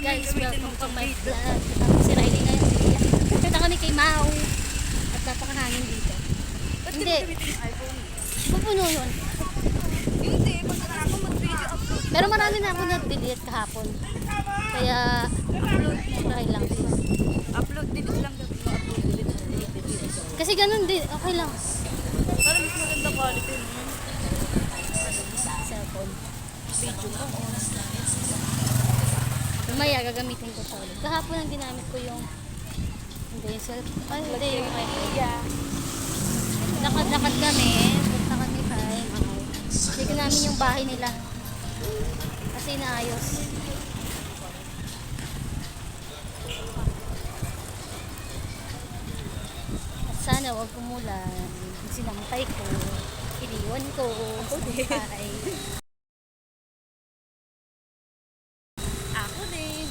guys, welcome to my vlog. Si Riley na yung siya. Kita kami kay Mau. At napakahangin dito. Ba't Hindi. di mo gamitin yung iPhone? Pupuno yun. Hindi, pagka ako mag-video upload. Pero marami na ako nag-delete kahapon. Kaya, upload try lang. Upload, delete lang dapat mo upload, delete. Kasi ganun din, okay lang. Para mas maganda quality mo. Cellphone. Video mo. Mamaya gagamitin ko siya ulit. Kahapon ang ginamit ko yung hindi yung cellphone. Ay, hindi yung iPhone. Yeah. Lakad-lakad kami. Punta kami kay Mau. Tignan namin yung bahay nila. Kasi inaayos. At sana wag kumulan. Sinampay ko. Iniwan ko. Sinampay. Ako din.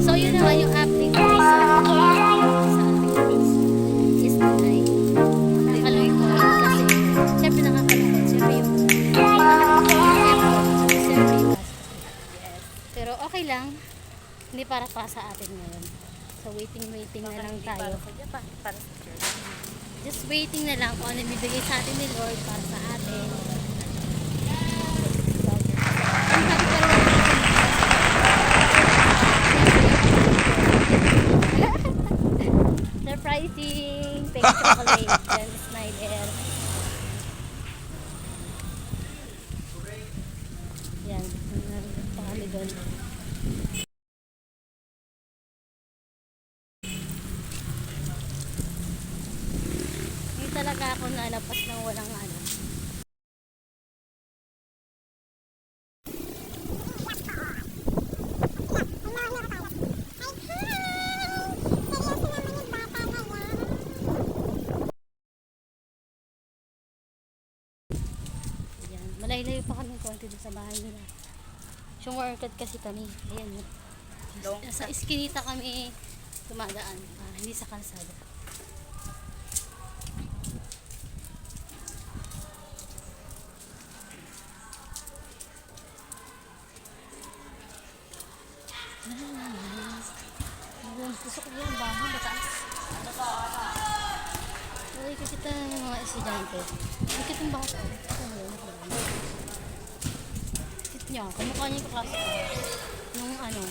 So yun naman yung update ko sa is nanay. Nakalungkot kasi syempre nakakalungkot. Syempre yung syempre yung pero okay lang. Hindi para pa sa atin ngayon. So waiting na lang tayo. Para sa church. Just waiting na lang kung ano bibigay sa atin ni Lord para sa atin. Surprising! Pink chocolate. Then Snyder. Yan. Pa kami doon. Hindi talaga ako nalapas ng walang ano. Ayan. Malay-layo pa kami konti doon sa bahay nila. Shortcut kasi kami. Ayan. Sa iskinita kami tumadaan. Hindi sa kalsada. Gusto ko yung bahay, mataas. Uy, kasi ito yung mga estudyante. Bakit yung bata? Sit niya, kamukha niya yung kaklase ko. Nung ano,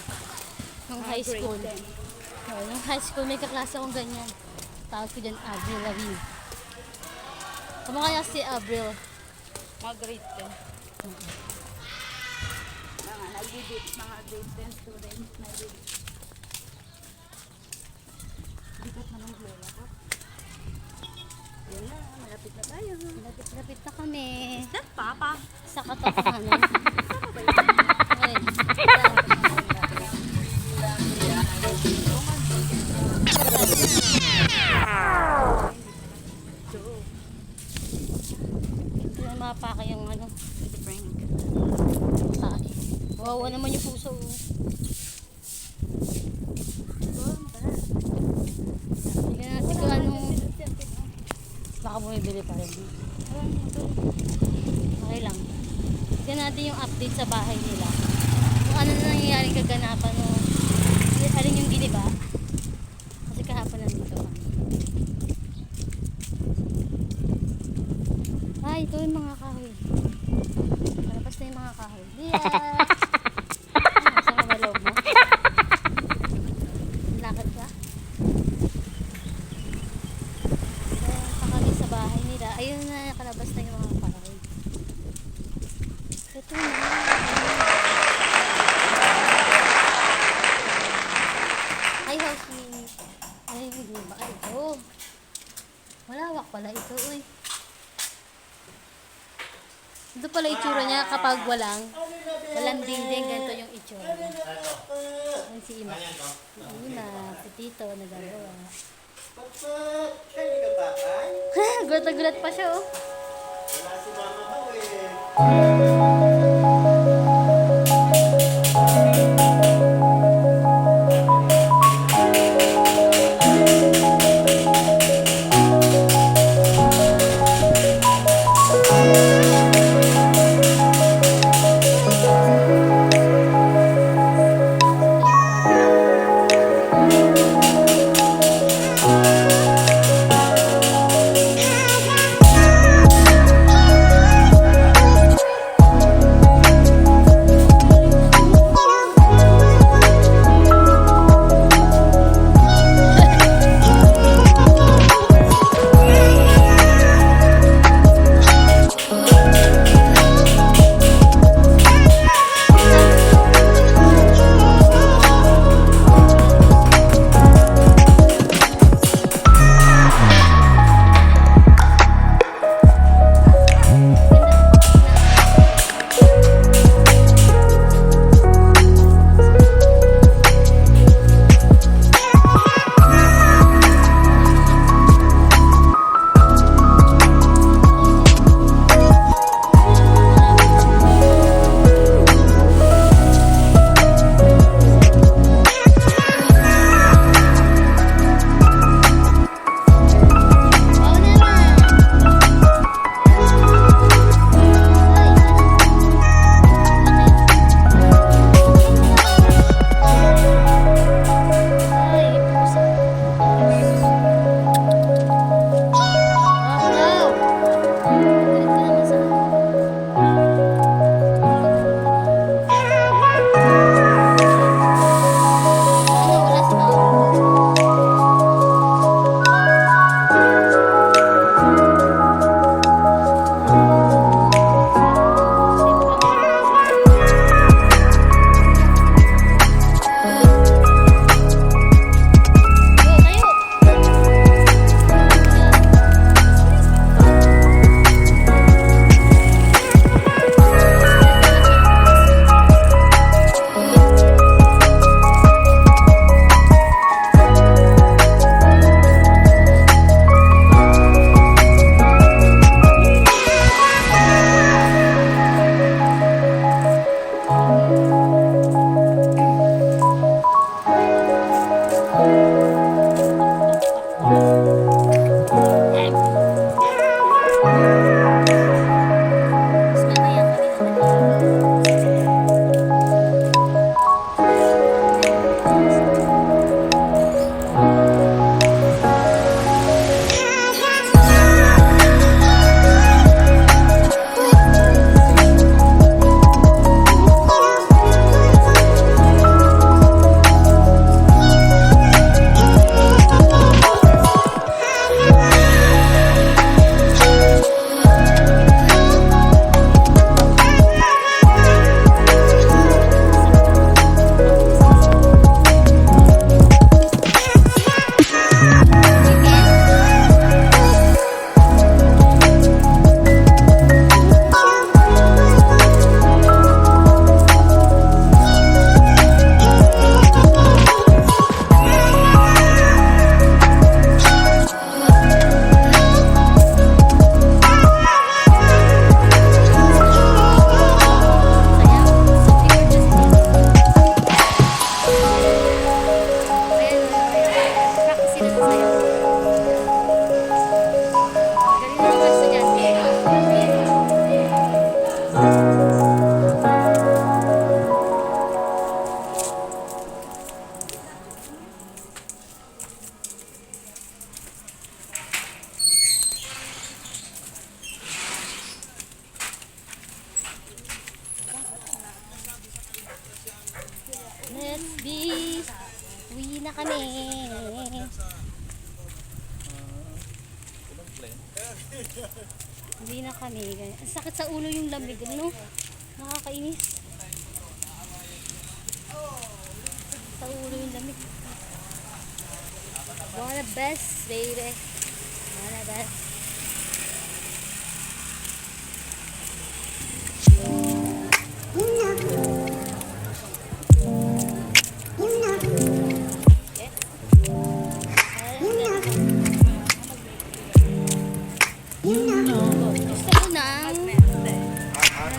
nung high school. Nung high school may kaklase akong ganyan. Tawag ko dyan, Avril Lavigne. Kamukha niya si Avril. Mga grade 10. Mga nag-edit, mga grade 10 students. Nag-edit. Bigat na ng lola ko. Yun na, malapit na tayo. Lapit na kami. That papa. Sa katotohanan. Ay, ito na mapaka yung ano. Ito prank. Tae. Wawa naman yung puso. Tignan natin kung ano. Baka bumibili pa rin. Okay lang. Tignan natin yung update sa bahay nila. Kung ano na nangyayaring kaganapan o alin yung giniba. Kasi kahapon nandito kami. Ay, ito yung mga kahoy. Palabas na yung mga kahoy. Yeah! Saan ka ba loob mo? Lakad ka? Ayan pa kami sa bahay nila. Ayun na, nakalabas na yung mga kahoy. Ito na. Ay, housemate. Ay, hindi ba ito? Malawak pala ito, uy. Ito pala itsura niya kapag walang dingding, ganito yung itsura. Ayan si Ima. Si Ima, si Tito, nagagawa. Gulat na gulat pa siya, oh. Wala si mama mo eh. Let's be. Uwi na kami. Uwi na kami. Ang sakit sa ulo yung lamig, no? Nakakainis. Sa ulo yung lamig. Wanna best, baby. Wanna best.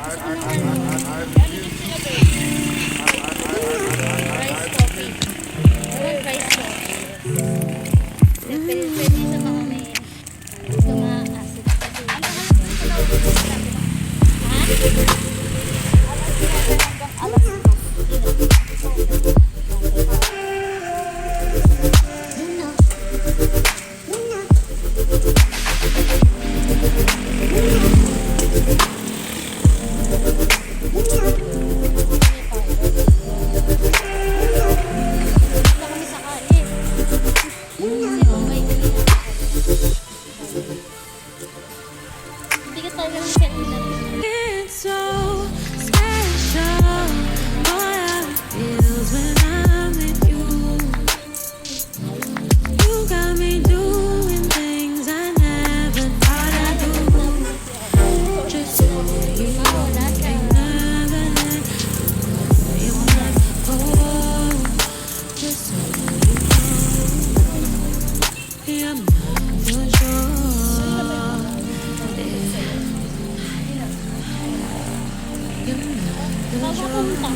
Gusto ko ng rice coffee. I want rice coffee. Pwede sa mga may gusto ma-acid. Hindi ka tayo ng seminar. It's so special. Boy, how it feels when I'm with you. You got me doing things I never thought I'd do. Just so you know, I never let you let go. Just so you know, I'm not for sure. Bago pumunta.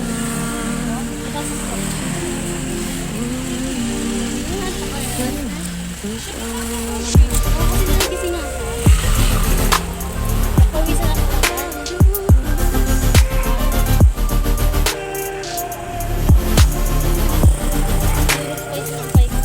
Tapos ko. Gising nga ako. Pawisa na ako. Spice ng spice.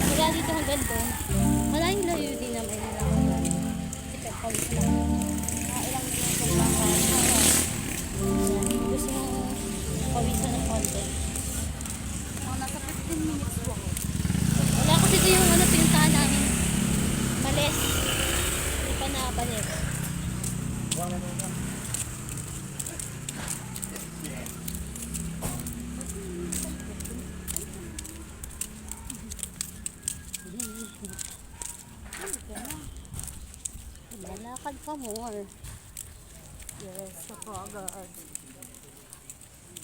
Mula dito hanggang doon, malayong layo din naman nila ako. Kasi pagpawis lang. Ilang minuto lang ako. Gusto mo pawisan ng konti. Nasa 15 minutes po ako. Wala kasi dito yung pinuntahan namin. Bales. Hindi pa na bales. Lalakad pa more. Yes, sa pagod.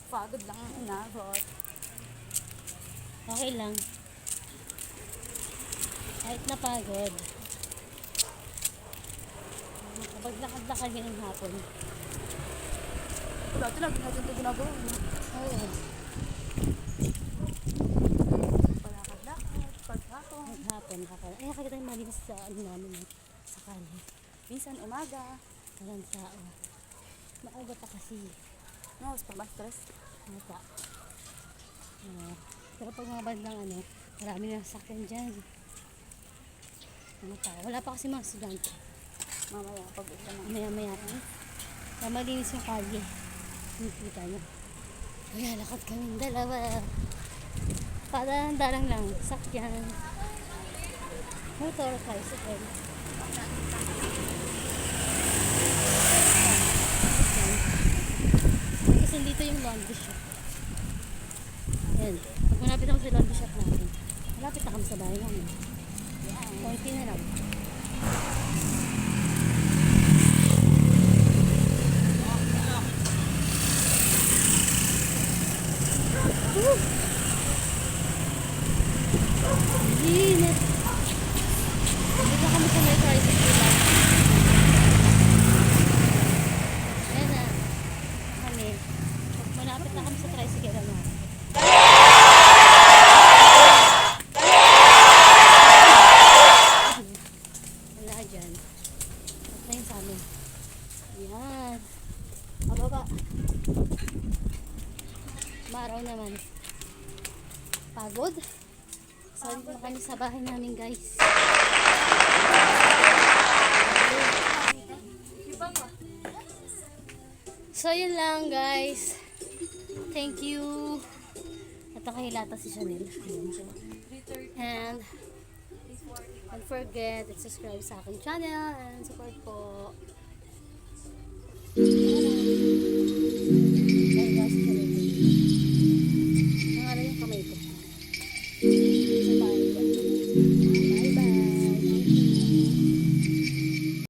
Pagod lang ang inabot. Okay lang. Kahit napagod. Kapag lakad-lakad yan ng hapon. Dati lang natin ito ginagawa. Oo. Palakad-lakad, paghapon. Hapon. Ay, nakakita yung malinis sa ano namin. Sa kali. Minsan umaga. Kalansao. Maaga pa kasi. No, mas pag-stress. Ano pa. Pero pag mga bandang marami na sasakyan dyan. Ano pa. Wala pa kasi mga estudyante. Mamaya, pag-ulan na. Maya-maya pa. Kaya malinis yung kalye. Nakikita nyo. Kaya lakad kaming dalawa. Para darang lang. Sakyan. Motor, tricycle. Kasi dito yung laundry shop. Ayan. Pag malapit ako sa laundry shop natin, malapit na kami sa bahay namin. Konti na lang. Init. Dito kami sa may tricycle lang. Ayan na. Kami. Malapit na kami sa tricycle na. Wala dyan. At na yun sa amin. Ayan. Pababa. Maraw naman. Pagod. So, dito na kami sa bahay namin, guys. So, yun lang, guys. Thank you. At nakahilata si Chanel. And, don't forget to subscribe sa aking channel and support po.